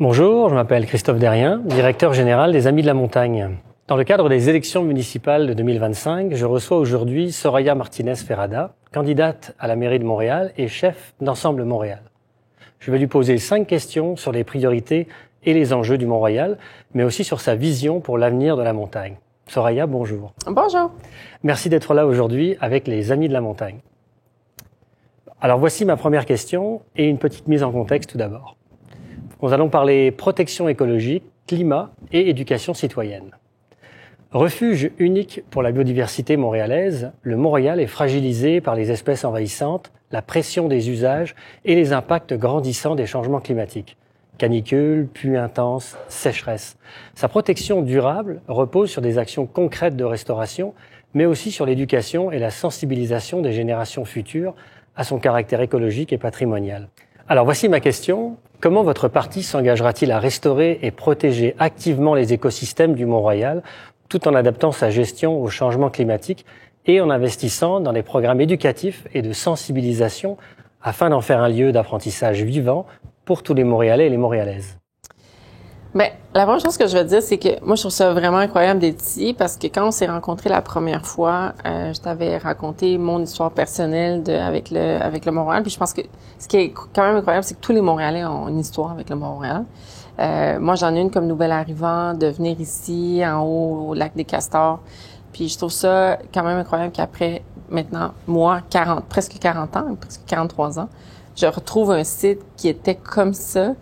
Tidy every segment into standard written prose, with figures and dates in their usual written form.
Bonjour, je m'appelle Christophe Derrien, directeur général des Amis de la Montagne. Dans le cadre des élections municipales de 2025, je reçois aujourd'hui Soraya Martinez-Ferrada, candidate à la mairie de Montréal et chef d'Ensemble Montréal. Je vais lui poser 5 questions sur les priorités et les enjeux du Mont-Royal, mais aussi sur sa vision pour l'avenir de la montagne. Soraya, bonjour. Bonjour. Merci d'être là aujourd'hui avec les Amis de la Montagne. Alors voici ma première question et une petite mise en contexte tout d'abord. Nous allons parler protection écologique, climat et éducation citoyenne. Refuge unique pour la biodiversité montréalaise, le Mont-Royal est fragilisé par les espèces envahissantes, la pression des usages et les impacts grandissants des changements climatiques. Canicules, pluies intenses, sécheresse. Sa protection durable repose sur des actions concrètes de restauration, mais aussi sur l'éducation et la sensibilisation des générations futures à son caractère écologique et patrimonial. Alors voici ma question. Comment votre parti s'engagera-t-il à restaurer et protéger activement les écosystèmes du Mont-Royal tout en adaptant sa gestion au changement climatique et en investissant dans des programmes éducatifs et de sensibilisation afin d'en faire un lieu d'apprentissage vivant pour tous les Montréalais et les Montréalaises? Bien, la première chose que je veux dire, c'est que moi, je trouve ça vraiment incroyable d'être ici parce que quand on s'est rencontrés la première fois, je t'avais raconté mon histoire personnelle avec le Mont-Royal. Puis je pense que ce qui est quand même incroyable, c'est que tous les Montréalais ont une histoire avec le Mont-Royal. Moi, j'en ai une comme nouvel arrivant de venir ici, en haut, au lac des Castors. Puis je trouve ça quand même incroyable qu'après, maintenant, moi, presque 40 ans, presque 43 ans, je retrouve un site qui était comme ça,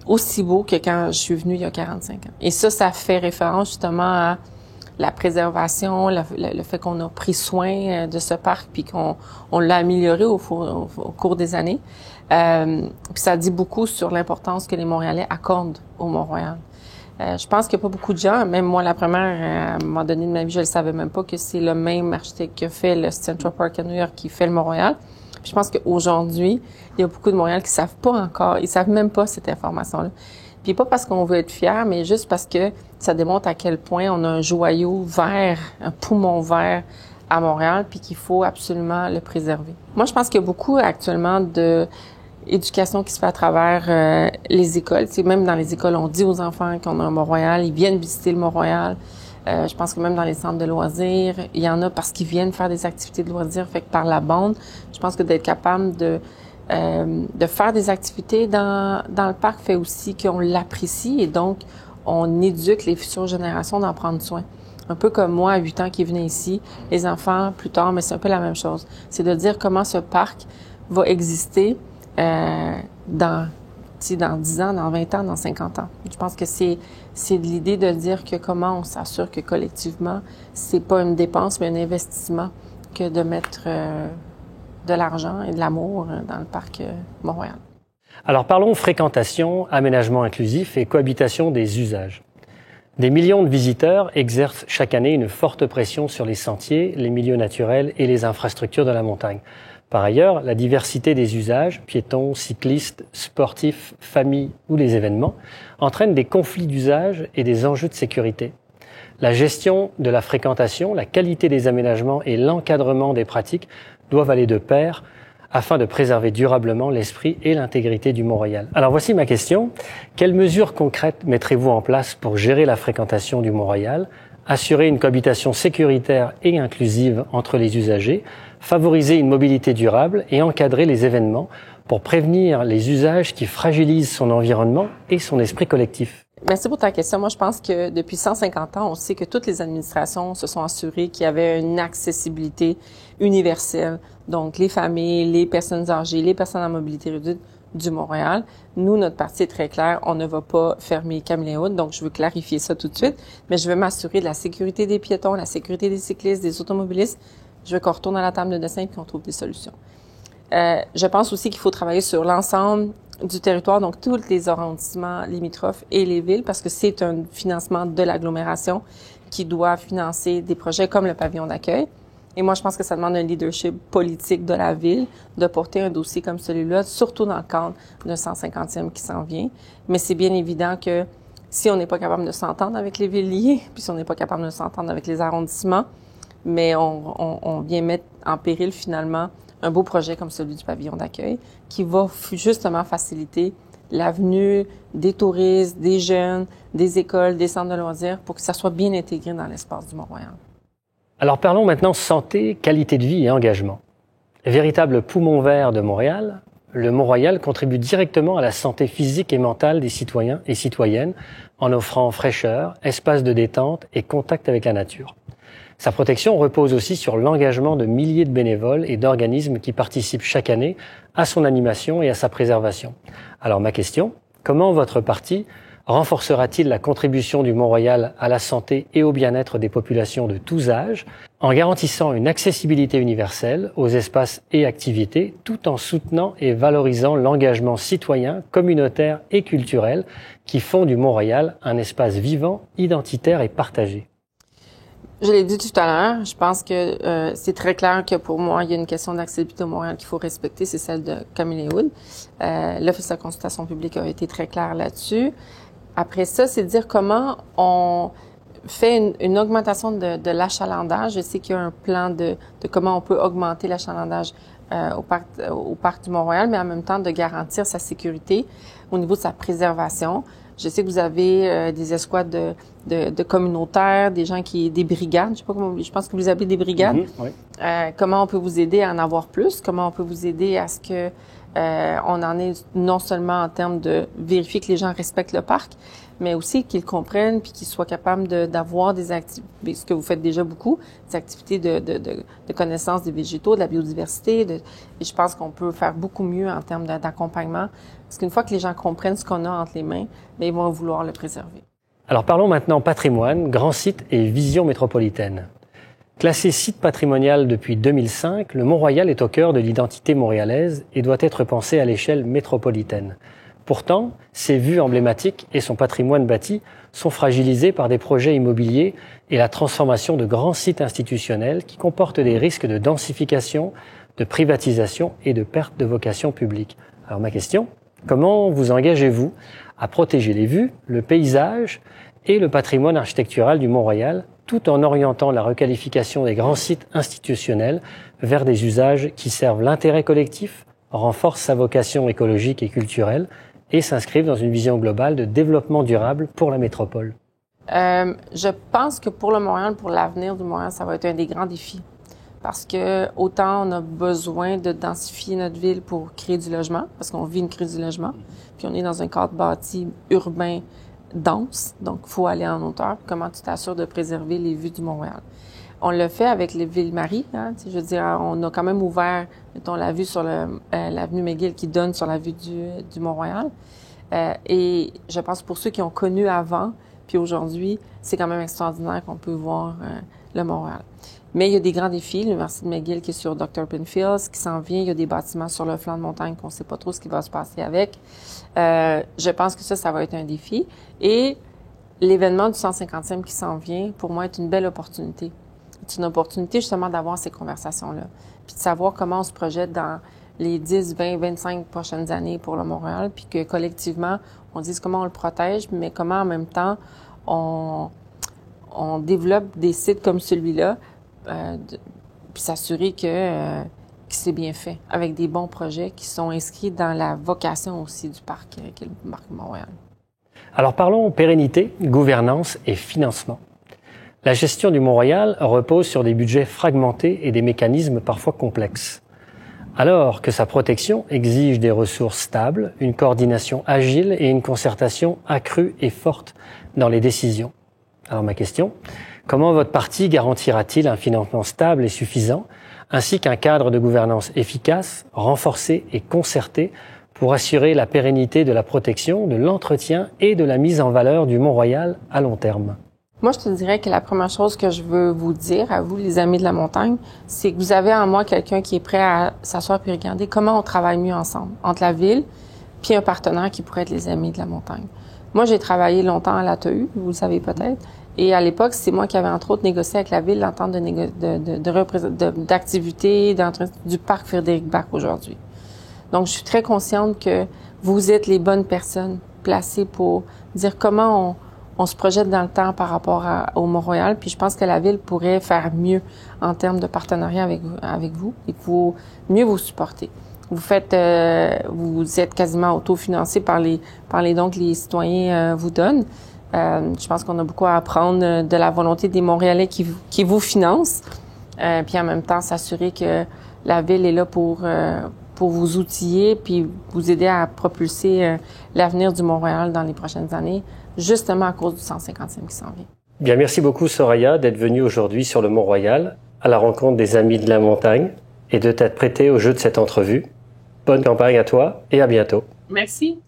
aussi beau que quand je suis venue il y a 45 ans. Et ça fait référence justement à la préservation, le fait qu'on a pris soin de ce parc puis qu'on l'a amélioré au cours des années. Puis ça dit beaucoup sur l'importance que les Montréalais accordent au Mont-Royal. Je pense qu'il n'y a pas beaucoup de gens, même moi la première, à un moment donné de ma vie, je ne savais même pas que c'est le même architecte qui a fait le Central Park à New York qui fait le Mont-Royal. Puis je pense qu'aujourd'hui, il y a beaucoup de Montréal qui savent pas encore, ils savent même pas cette information-là. Puis pas parce qu'on veut être fier, mais juste parce que ça démontre à quel point on a un joyau vert, un poumon vert à Montréal, puis qu'il faut absolument le préserver. Moi, je pense qu'il y a beaucoup actuellement de éducation qui se fait à travers les écoles. Tu sais, même dans les écoles, on dit aux enfants qu'on a un Mont-Royal, ils viennent visiter le Mont-Royal. Je pense que même dans les centres de loisirs, il y en a parce qu'ils viennent faire des activités de loisirs, fait que par la bande, je pense que d'être capable de faire des activités dans le parc fait aussi qu'on l'apprécie et donc on éduque les futures générations d'en prendre soin. Un peu comme moi, à 8 ans, qui venais ici, les enfants, plus tard, mais c'est un peu la même chose. C'est de dire comment ce parc va exister dans 10 ans, dans 20 ans, dans 50 ans. Je pense que c'est l'idée de dire que comment on s'assure que collectivement, c'est pas une dépense, mais un investissement que de mettre de l'argent et de l'amour dans le parc Mont-Royal. Alors parlons fréquentation, aménagement inclusif et cohabitation des usages. Des millions de visiteurs exercent chaque année une forte pression sur les sentiers, les milieux naturels et les infrastructures de la montagne. Par ailleurs, la diversité des usages, piétons, cyclistes, sportifs, familles ou les événements, entraîne des conflits d'usage et des enjeux de sécurité. La gestion de la fréquentation, la qualité des aménagements et l'encadrement des pratiques doivent aller de pair afin de préserver durablement l'esprit et l'intégrité du Mont-Royal. Alors voici ma question. Quelles mesures concrètes mettrez-vous en place pour gérer la fréquentation du Mont-Royal, assurer une cohabitation sécuritaire et inclusive entre les usagers, favoriser une mobilité durable et encadrer les événements pour prévenir les usages qui fragilisent son environnement et son esprit collectif? Merci pour ta question. Moi, je pense que depuis 150 ans, on sait que toutes les administrations se sont assurées qu'il y avait une accessibilité universelle. Donc, les familles, les personnes âgées, les personnes en mobilité réduite du Mont-Royal. Nous, notre parti est très clair. On ne va pas fermer Caméléon, donc je veux clarifier ça tout de suite. Mais je veux m'assurer de la sécurité des piétons, la sécurité des cyclistes, des automobilistes. Je veux qu'on retourne à la table de dessin et qu'on trouve des solutions. Je pense aussi qu'il faut travailler sur l'ensemble du territoire, donc tous les arrondissements limitrophes et les villes, parce que c'est un financement de l'agglomération qui doit financer des projets comme le pavillon d'accueil. Et moi, je pense que ça demande un leadership politique de la ville de porter un dossier comme celui-là, surtout dans le cadre d'un 150e qui s'en vient. Mais c'est bien évident que si on n'est pas capable de s'entendre avec les villes liées, puis si on n'est pas capable de s'entendre avec les arrondissements, mais on vient mettre en péril finalement un beau projet comme celui du pavillon d'accueil qui va justement faciliter l'avenue des touristes, des jeunes, des écoles, des centres de loisirs pour que ça soit bien intégré dans l'espace du Mont-Royal. Alors parlons maintenant santé, qualité de vie et engagement. Véritable poumon vert de Montréal, le Mont-Royal contribue directement à la santé physique et mentale des citoyens et citoyennes en offrant fraîcheur, espace de détente et contact avec la nature. Sa protection repose aussi sur l'engagement de milliers de bénévoles et d'organismes qui participent chaque année à son animation et à sa préservation. Alors ma question, comment votre parti renforcera-t-il la contribution du Mont-Royal à la santé et au bien-être des populations de tous âges en garantissant une accessibilité universelle aux espaces et activités tout en soutenant et valorisant l'engagement citoyen, communautaire et culturel qui font du Mont-Royal un espace vivant, identitaire et partagé? Je l'ai dit tout à l'heure, je pense que c'est très clair que pour moi, il y a une question d'accessibilité au Montréal qu'il faut respecter, c'est celle de Camille Wood. L'Office de la consultation publique a été très clair là-dessus. Après ça, c'est de dire comment on fait une augmentation de l'achalandage. Je sais qu'il y a un plan de comment on peut augmenter l'achalandage au parc du Mont-Royal, mais en même temps de garantir sa sécurité au niveau de sa préservation. Je sais que vous avez des escouades de communautaires, des brigades, je pense que vous appelez des brigades. Oui. Comment on peut vous aider à en avoir plus? Comment on peut vous aider à ce que on en ait non seulement en termes de vérifier que les gens respectent le parc, mais aussi qu'ils comprennent puis qu'ils soient capables d'avoir des activités, ce que vous faites déjà beaucoup, des activités de connaissance des végétaux, de la biodiversité. Et je pense qu'on peut faire beaucoup mieux en termes d'accompagnement. Parce qu'une fois que les gens comprennent ce qu'on a entre les mains, bien, ils vont vouloir le préserver. Alors parlons maintenant patrimoine, grands sites et vision métropolitaine. Classé site patrimonial depuis 2005, le Mont-Royal est au cœur de l'identité montréalaise et doit être pensé à l'échelle métropolitaine. Pourtant, ses vues emblématiques et son patrimoine bâti sont fragilisés par des projets immobiliers et la transformation de grands sites institutionnels qui comportent des risques de densification, de privatisation et de perte de vocation publique. Alors ma question, comment vous engagez-vous à protéger les vues, le paysage et le patrimoine architectural du Mont-Royal, tout en orientant la requalification des grands sites institutionnels vers des usages qui servent l'intérêt collectif, renforcent sa vocation écologique et culturelle et s'inscrivent dans une vision globale de développement durable pour la métropole? Je pense que pour le Montréal, pour l'avenir du Montréal, ça va être un des grands défis. Parce que autant on a besoin de densifier notre ville pour créer du logement, parce qu'on vit une crise du logement, puis on est dans un cadre bâti urbain dense, donc il faut aller en hauteur. Comment tu t'assures de préserver les vues du Mont-Royal? On l'a fait avec les Ville-Marie, hein, je veux dire, on a quand même ouvert, mettons, la vue sur l'avenue McGill qui donne sur la vue du Mont-Royal. Et je pense pour ceux qui ont connu avant, puis aujourd'hui, c'est quand même extraordinaire qu'on peut voir le Mont-Royal. Mais il y a des grands défis. L'Université de McGill qui est sur Dr. Pinfield, qui s'en vient. Il y a des bâtiments sur le flanc de montagne qu'on ne sait pas trop ce qui va se passer avec. Je pense que ça va être un défi. Et l'événement du 150e qui s'en vient, pour moi, est une belle opportunité. C'est une opportunité justement d'avoir ces conversations-là. Puis de savoir comment on se projette dans les 10, 20, 25 prochaines années pour le Mont-Royal, puis que collectivement, on dise comment on le protège, mais comment en même temps on développe des sites comme celui-là, puis s'assurer que c'est bien fait, avec des bons projets qui sont inscrits dans la vocation aussi du parc, qui est le parc Mont-Royal. Alors parlons pérennité, gouvernance et financement. La gestion du Mont-Royal repose sur des budgets fragmentés et des mécanismes parfois complexes. Alors que sa protection exige des ressources stables, une coordination agile et une concertation accrue et forte dans les décisions. Alors ma question, comment votre parti garantira-t-il un financement stable et suffisant, ainsi qu'un cadre de gouvernance efficace, renforcé et concerté pour assurer la pérennité de la protection, de l'entretien et de la mise en valeur du Mont-Royal à long terme? Moi, je te dirais que la première chose que je veux vous dire à vous, les amis de la montagne, c'est que vous avez en moi quelqu'un qui est prêt à s'asseoir et regarder comment on travaille mieux ensemble, entre la ville puis un partenaire qui pourrait être les amis de la montagne. Moi, j'ai travaillé longtemps à l'ATU, vous le savez peut-être, et à l'époque, c'est moi qui avais entre autres négocié avec la ville l'entente d'activité du parc Frédéric-Bach aujourd'hui. Donc, je suis très consciente que vous êtes les bonnes personnes placées pour dire comment on se projette dans le temps par rapport au Mont-Royal, puis je pense que la ville pourrait faire mieux en termes de partenariat avec vous et pour mieux vous supporter. vous êtes quasiment autofinancé par les dons que les citoyens vous donnent. Je pense qu'on a beaucoup à apprendre de la volonté des Montréalais qui vous financent, puis en même temps s'assurer que la ville est là pour vous outiller puis vous aider à propulser l'avenir du Mont-Royal dans les prochaines années, justement à cause du 150e qui s'en vient. Bien, merci beaucoup Soraya d'être venue aujourd'hui sur le Mont-Royal à la rencontre des Amis de la Montagne et de t'être prêtée au jeu de cette entrevue. Bonne campagne à toi et à bientôt. Merci.